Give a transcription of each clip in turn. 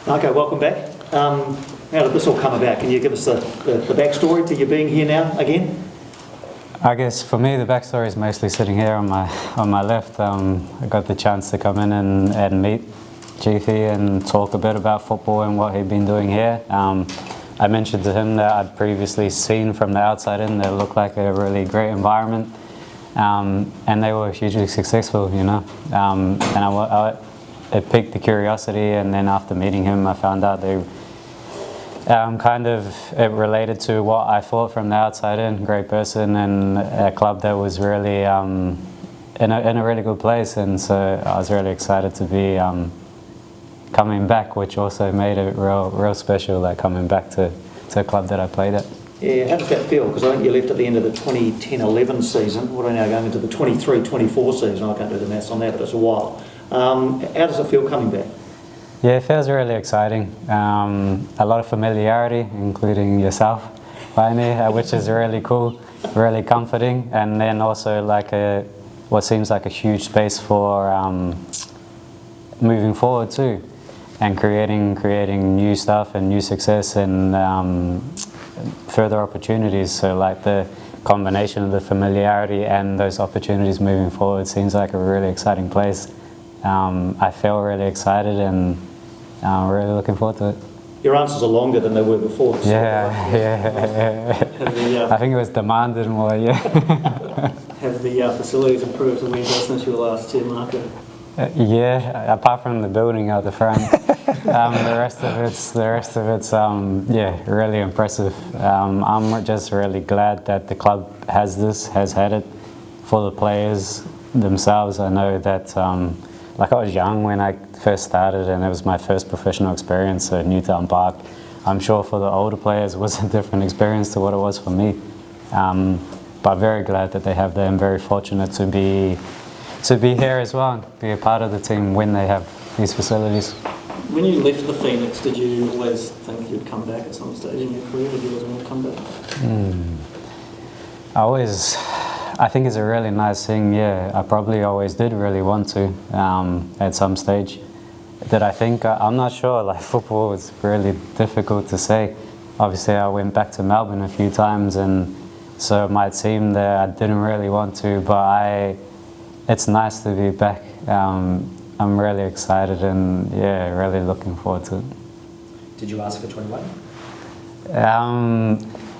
Okay, welcome back. How did this all come about? Can you give us the backstory to you being here now again? I guess for me the backstory is mostly sitting here on my left. I got the chance to come in and meet Chiefy and talk a bit about football and what he'd been doing here. I mentioned to him that I'd previously seen from the outside in that it looked like a really great environment, and they were hugely successful, you know. It piqued the curiosity, and then after meeting him I found out they it related to what I thought from the outside in. Great person and a club that was really in a really good place, and so I was really excited to be coming back, which also made it real special, like coming back to a club that I played at. Yeah, how does that feel? Because I think you left at the end of the 2010-11 season. We're now going into the 23-24 season. I can't do the maths on that, but it's a while. How does it feel coming back? Yeah, it feels really exciting. A lot of familiarity, including yourself, Lainey, which is really cool, really comforting, and then also like what seems like a huge space for moving forward too, and creating new stuff and new success and further opportunities. So like the combination of the familiarity and those opportunities moving forward seems like a really exciting place. I feel really excited and really looking forward to it. Your answers are longer than they were before. So I think it was demanded more, yeah. Have the facilities improved in business your last year, Marco? Yeah, apart from the building out the front, the rest of it's yeah, really impressive. I'm just really glad that the club has had it for the players themselves. I know that like I was young when I first started, and it was my first professional experience at Newtown Park. I'm sure for the older players it was a different experience to what it was for me. But very glad that they have that, and very fortunate to be here as well, and be a part of the team when they have these facilities. When you left the Phoenix, did you always think you'd come back at some stage in your career? Did you always want to come back? I think it's a really nice thing, yeah. I probably always did really want to at some stage. Did I think? I'm not sure. Like, football is really difficult to say. Obviously I went back to Melbourne a few times, and so it might seem that I didn't really want to, but it's nice to be back. I'm really excited and yeah, really looking forward to it. Did you ask for 21?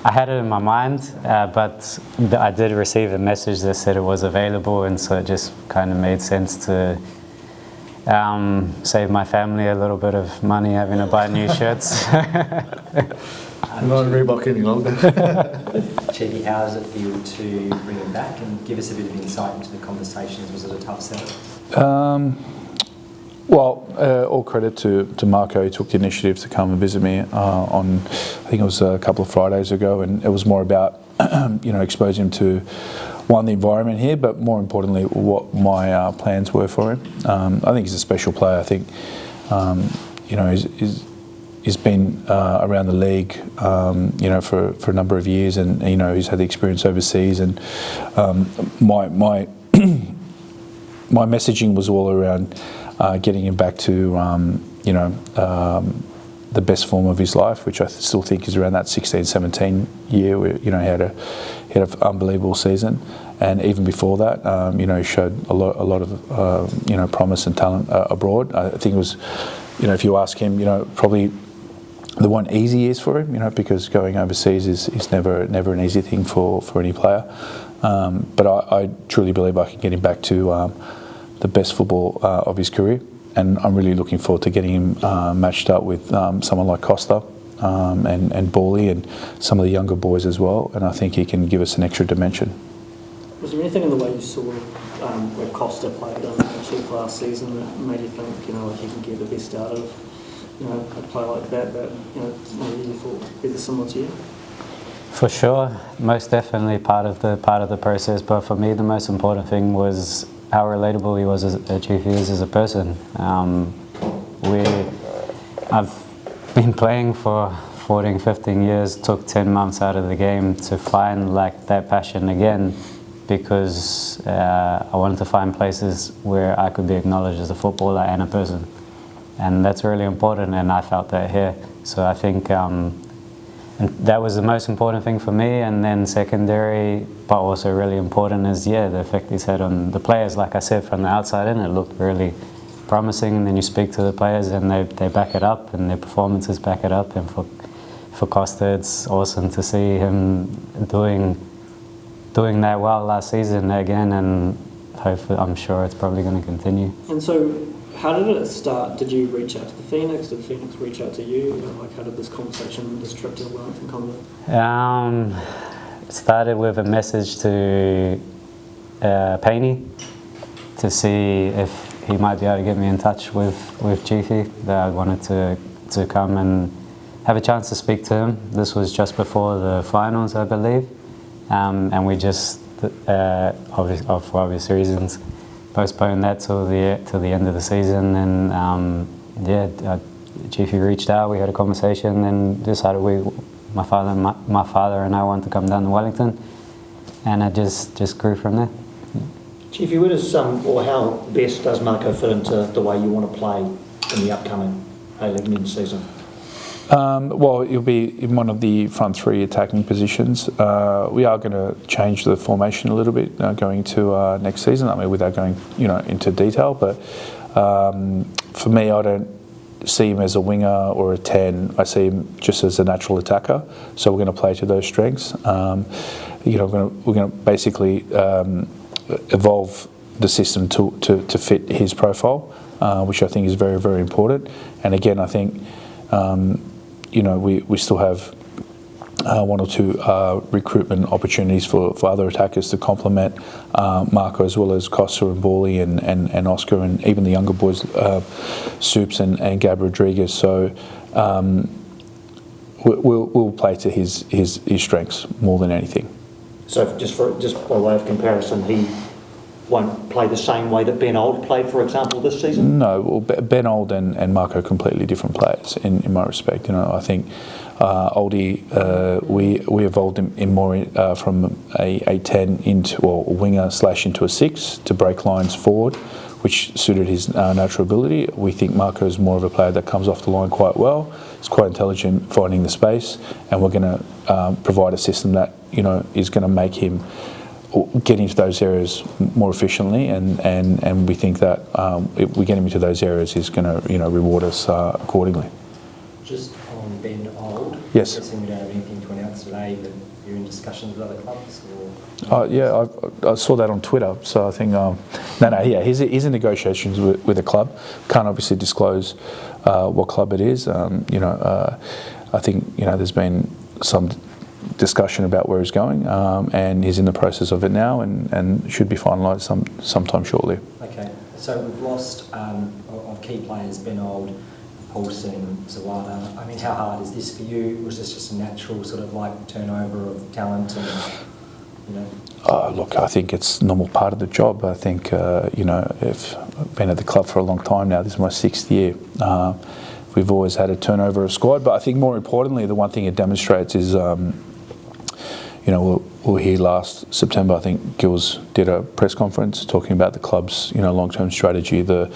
I had it in my mind, but I did receive a message that said it was available, and so it just kind of made sense to save my family a little bit of money having to buy new shirts. Not Reebok any longer. Chiefy, how does it feel to bring him back, and give us a bit of insight into the conversations? Was it a tough sell? Well, all credit to Marco. He took the initiative to come and visit me on, I think it was a couple of Fridays ago, and it was more about exposing him to the environment here, but more importantly what my plans were for him. I think he's a special player. I think he's been around the league for a number of years, and he's had the experience overseas, and my my messaging was all around getting him back to the best form of his life, which I still think is around that 16-17 year where he had an unbelievable season, and even before that he showed a lot of promise and talent abroad. I think it was, if you ask him, probably the one easy years for him, because going overseas is never an easy thing for any player. But I truly believe I can get him back to the best football of his career, and I'm really looking forward to getting him matched up with someone like Costa and Bawley and some of the younger boys as well, and I think he can give us an extra dimension. Was there anything in the way you saw where Costa played Chief last season that made you think like he can get the best out of a player like that maybe you thought would be similar to you? For sure, most definitely part of the process. But for me, the most important thing was how relatable he was as a person. I've been playing for 14, 15 years. Took 10 months out of the game to find like that passion again, because I wanted to find places where I could be acknowledged as a footballer and a person. and that's really important, and I felt that here. So I think and that was the most important thing for me, and then secondary, but also really important is, the effect he's had on the players. Like I said, from the outside in, it looked really promising, and then you speak to the players and they back it up, and their performances back it up. And for Costa, it's awesome to see him doing that well last season again, and hopefully, I'm sure it's probably going to continue. And so, how did it start? Did you reach out to the Phoenix? Did the Phoenix reach out to you? Like, how did this conversation, this trip to Wellington come to? It started with a message to Painey to see if he might be able to get me in touch with Chiefy, that I wanted to come and have a chance to speak to him. This was just before the finals, I believe, and we just, for obvious reasons, postponed that till the end of the season. And Chiefy reached out, we had a conversation, and decided my father and I wanted to come down to Wellington, and it just grew from there. Chiefy, where does or how best does Marco fit into the way you want to play in the upcoming A-League men's season? Well, he'll be in one of the front three attacking positions. We are going to change the formation a little bit going to next season. I mean, without going into detail, but for me, I don't see him as a winger or a 10. I see him just as a natural attacker. So we're going to play to those strengths. We're going to basically evolve the system to fit his profile, which I think is very, very important. And again, I think we still have one or two recruitment opportunities for other attackers to complement Marco, as well as Costa and Bawley and Oscar, and even the younger boys, Soups and Gab Rodriguez. So we'll play to his strengths more than anything. So just by way of comparison, he won't play the same way that Ben Old played, for example, this season? No, well, Ben Old and Marco are completely different players in my respect. I think Oldie, we evolved him in more from a 10 into a winger / into a 6 to break lines forward, which suited his natural ability. We think Marco is more of a player that comes off the line quite well. He's quite intelligent finding the space, and we're going to provide a system that is going to make him get into those areas more efficiently, and we think that if we get him into those areas, he's going to reward us accordingly. Just on Ben Old, yes. I'm guessing we don't have anything to announce today, but you're in discussions with other clubs? Or? Yeah, I saw that on Twitter, so I think, he's in negotiations with a club. Can't obviously disclose what club it is. I think, there's been some discussion about where he's going, and he's in the process of it now, and should be finalised sometime shortly. Okay, so we've lost of key players, Ben Old, Paulson, Zawada. I mean, how hard is this for you? Was this just a natural sort of like turnover of talent? And, look, I think it's a normal part of the job. I think, if I've been at the club for a long time now, this is my 6th year. We've always had a turnover of squad, but I think more importantly, the one thing it demonstrates is, we're here last September. I think Gills did a press conference talking about the club's, long-term strategy. The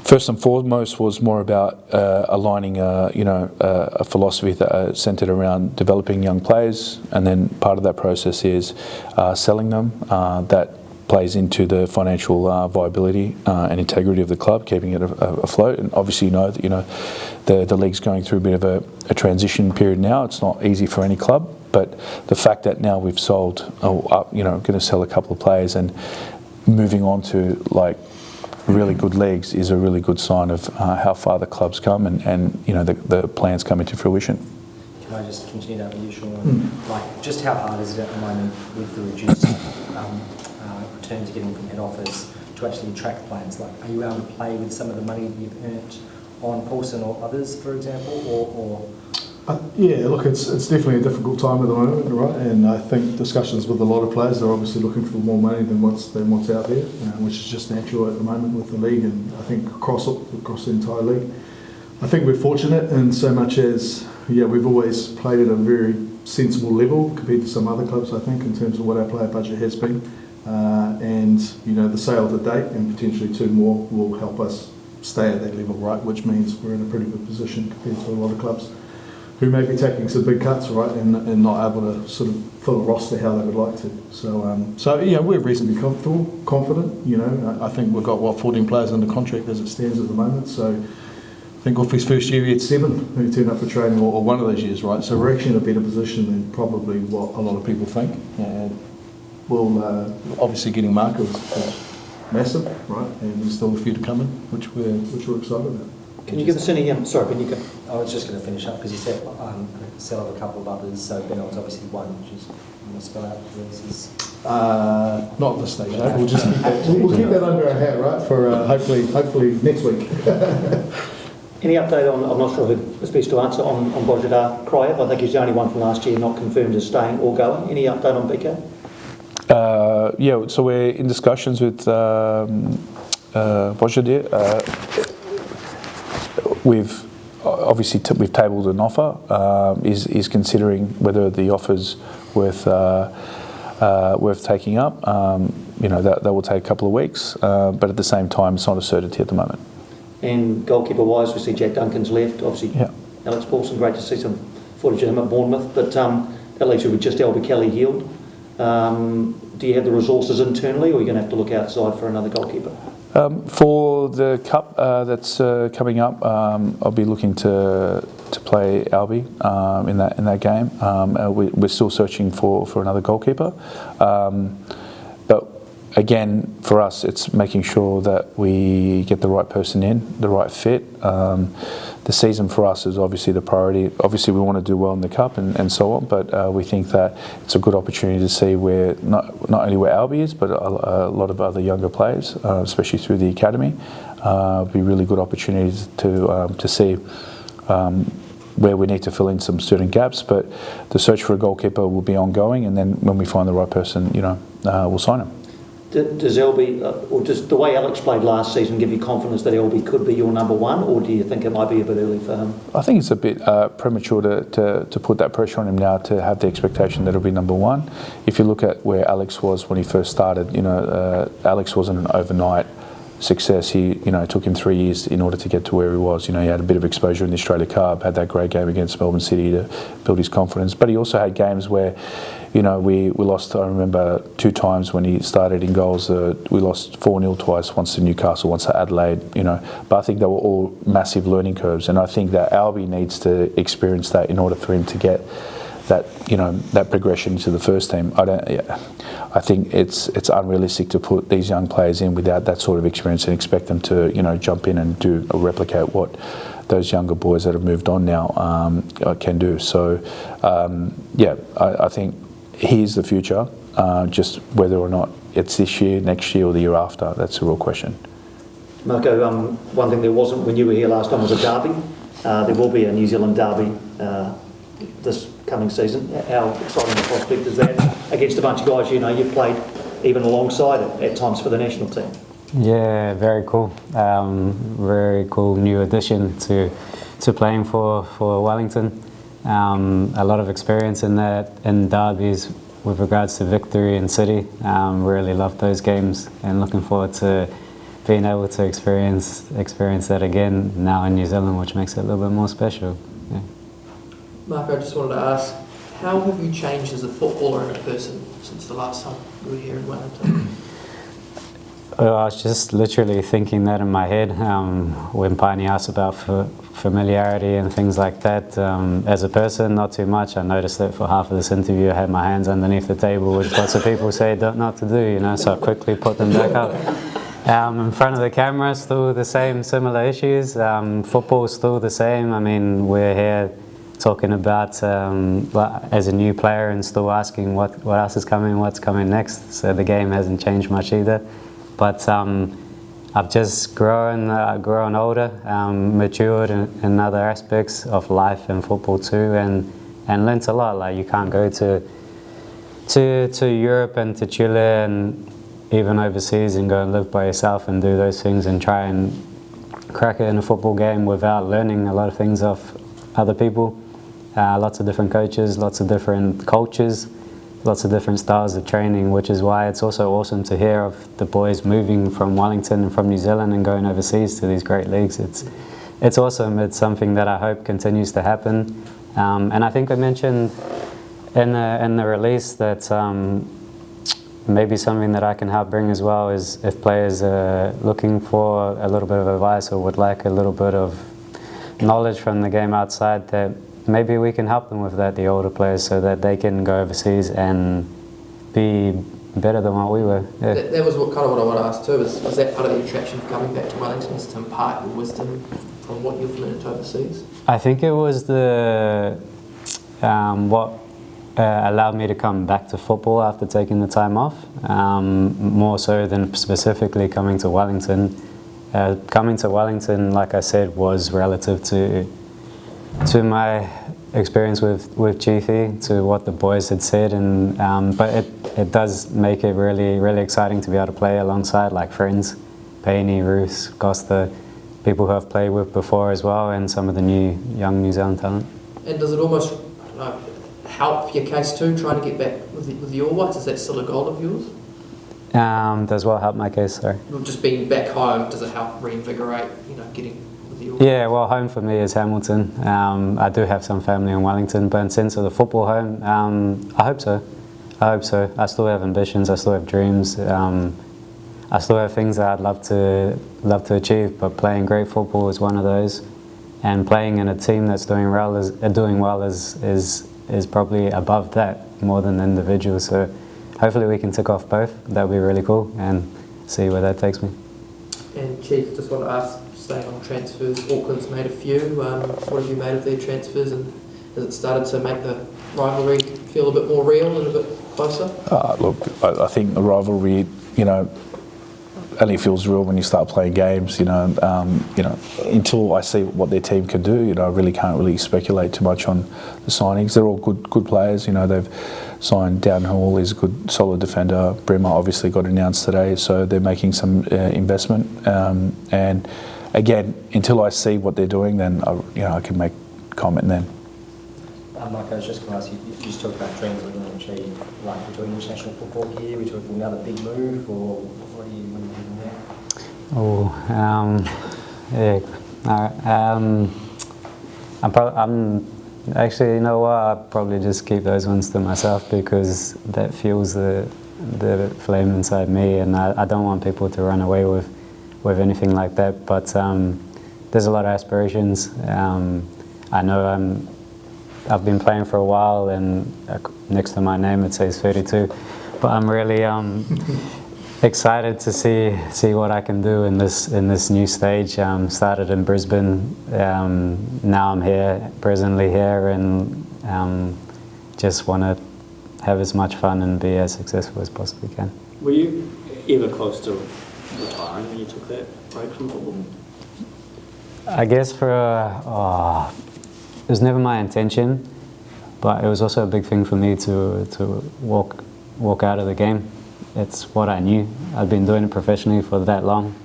first and foremost was more about aligning, a philosophy that centred around developing young players, and then part of that process is selling them. That plays into the financial viability and integrity of the club, keeping it afloat. And obviously, the league's going through a bit of a transition period now. It's not easy for any club, but the fact that now we've sold, going to sell a couple of players and moving on to really good leagues is a really good sign of how far the club's come, and the plans come into fruition. Can I just continue that with you, Sean? Just how hard is it at the moment with the reduced returns you're getting from head office to actually attract players? Are you able to play with some of the money that you've earned on Paulson or others, for example, or? Yeah, look, it's definitely a difficult time at the moment, right? And I think discussions with a lot of players, they're obviously looking for more money than what's out there, which is just natural at the moment with the league, and I think across the entire league. I think we're fortunate in so much as, we've always played at a very sensible level compared to some other clubs, I think, in terms of what our player budget has been. And the sale to date, and potentially 2 more, will help us stay at that level, right? Which means we're in a pretty good position compared to a lot of clubs who may be taking some big cuts, right, and not able to sort of fill a roster how they would like to. So yeah, we're reasonably confident. You know, I think we've got 14 players under contract as it stands at the moment. So I think off his first year he had 7 who turned up for training, or one of those years, right? So we're actually in a better position than probably what a lot of people think. And we'll obviously getting Marco is massive, right? And there's still a few to come in, which we're excited about. Can you give us any? Sorry, Ben, you go. I was just going to finish up because you said sell of a couple of others. So Benel's obviously one. Just want to spell out the rest. Not at this stage. No. We'll just keep that under our hat, right? For hopefully next week. Any update on? I'm not sure who is best to answer on Bojidar Kraev. I think he's the only one from last year not confirmed as staying or going. Any update on BK? Yeah, so we're in discussions with Bojidar. We've obviously we've tabled an offer. Is considering whether the offer's worth taking up. You know, that will take a couple of weeks, but at the same time, it's not a certainty at the moment. And goalkeeper-wise, we see Jack Duncan's left. Obviously, yeah. Alex Paulson, great to see some footage of him at Bournemouth, but that leaves you with just Albie Kelly healed. Do you have the resources internally, or are you going to have to look outside for another goalkeeper? For the cup that's coming up, I'll be looking to play Albie in that game. We're still searching for another goalkeeper, but again, for us, it's making sure that we get the right person in, the right fit. The season for us is obviously the priority. Obviously, we want to do well in the cup and so on, but we think that it's a good opportunity to see where not only where Albie is, but a lot of other younger players, especially through the academy. Be really good opportunities to see where we need to fill in some certain gaps. But the search for a goalkeeper will be ongoing, and then when we find the right person, we'll sign him. Does Albie, or does the way Alex played last season give you confidence that Albie could be your number one, or do you think it might be a bit early for him? I think it's a bit premature to put that pressure on him now to have the expectation that he'll be number one. If you look at where Alex was when he first started, Alex wasn't an overnight success. It took him 3 years in order to get to where he was. He had a bit of exposure in the Australia Cup, had that great game against Melbourne City to build his confidence. But he also had games where, we lost. I remember 2 times when he started in goals. We lost 4-0 twice, once to Newcastle, once to Adelaide. But I think they were all massive learning curves, and I think that Albie needs to experience that in order for him to get that progression to the first team. I think it's unrealistic to put these young players in without that sort of experience and expect them to jump in and do or replicate what those younger boys that have moved on now can do. So I think he's the future. Just whether or not it's this year, next year, or the year after, that's a real question. Marco, one thing there wasn't when you were here last time was a derby. There will be a New Zealand derby this coming season. How exciting a prospect is that against a bunch of guys you've played even alongside at times for the national team? Yeah, very cool. Very cool new addition to playing for Wellington. A lot of experience in derbies with regards to Victory and City. Really love those games and looking forward to being able to experience that again now in New Zealand, which makes it a little bit more special. Yeah. Mark, I just wanted to ask, how have you changed as a footballer and a person since the last time you were here in Wellington? I was just literally thinking that in my head when Piney asked about familiarity and things like that. As a person, not too much. I noticed that for half of this interview I had my hands underneath the table, which lots of people say not to do, so I quickly put them back up. In front of the camera, still the same similar issues. Football still the same. I mean, we're here talking about as a new player and still asking what else is coming, what's coming next. So the game hasn't changed much either. But I've just grown older, matured in other aspects of life and football too, and learnt a lot. Like, you can't go to Europe and to Chile and even overseas and go and live by yourself and do those things and try and crack it in a football game without learning a lot of things off other people. Lots of different coaches, lots of different cultures. lots of different styles of training, which is why it's also awesome to hear of the boys moving from Wellington and from New Zealand and going overseas to these great leagues. It's awesome. It's something that I hope continues to happen. And I think I mentioned in the release that maybe something that I can help bring as well is if players are looking for a little bit of advice or would like a little bit of knowledge from the game outside, that maybe we can help them with that, the older players, so that they can go overseas and be better than what we were. Yeah. That was what I want to ask too, was that part of the attraction of coming back to Wellington, is to impart your wisdom from what you've learned overseas? I think it was what allowed me to come back to football after taking the time off, more so than specifically coming to Wellington. Coming to Wellington, like I said, was relative to my experience with Chiefy, to what the boys had said, and but it does make it really, really exciting to be able to play alongside like friends, Paine, Roos, Costa, people who I've played with before as well, and some of the young New Zealand talent. And does it almost help your case too, trying to get back with the All Whites? Is that still a goal of yours? Does what help my case, sorry? Just being back home, does it help reinvigorate, getting with the All Whites? Yeah, well, home for me is Hamilton. I do have some family in Wellington, but in sense of the football home, I hope so. I still have ambitions, I still have dreams. I still have things that I'd love to achieve, but playing great football is one of those. And playing in a team that's doing well is probably above that more than the individual. So hopefully we can tick off both. That would be really cool, and see where that takes me. And Chief, just want to ask, staying on transfers, Auckland's made a few. What have you made of their transfers, and has it started to make the rivalry feel a bit more real and a bit closer? Look, I think the rivalry, only feels real when you start playing games. Until I see what their team can do, I really can't really speculate too much on the signings. They're all good players. They've signed Downhill, is a good, solid defender. Bremer obviously got announced today, so they're making some investment. And again, until I see what they're doing, then I can make comment then. Mike, I was just going to ask you, you just talked about dreams we're going to achieve, like we're doing international football here, we're talking another big move, or what are you thinking there? I'm actually, you know what, I'll probably just keep those ones to myself, because that fuels the flame inside me, and I don't want people to run away with anything like that. But there's a lot of aspirations. I know I've been playing for a while, and next to my name it says 32, but I'm really excited to see what I can do in this new stage. Started in Brisbane, now I'm here, presently here, and just want to have as much fun and be as successful as possibly can. Were you ever close to retiring when you took that break from football? I guess it was never my intention, but it was also a big thing for me to walk out of the game. It's what I knew. I've been doing it professionally for that long.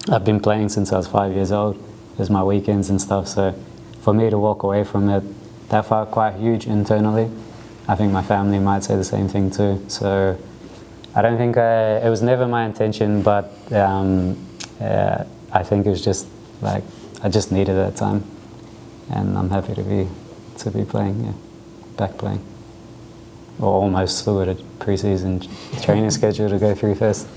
I've been playing since I was 5 years old. There's my weekends and stuff, so for me to walk away from it, that felt quite huge internally. I think my family might say the same thing too. So I don't think it was never my intention, but I think it was just like I just needed that time, and I'm happy to be playing, back playing. Or almost, still got a pre-season training schedule to go through first.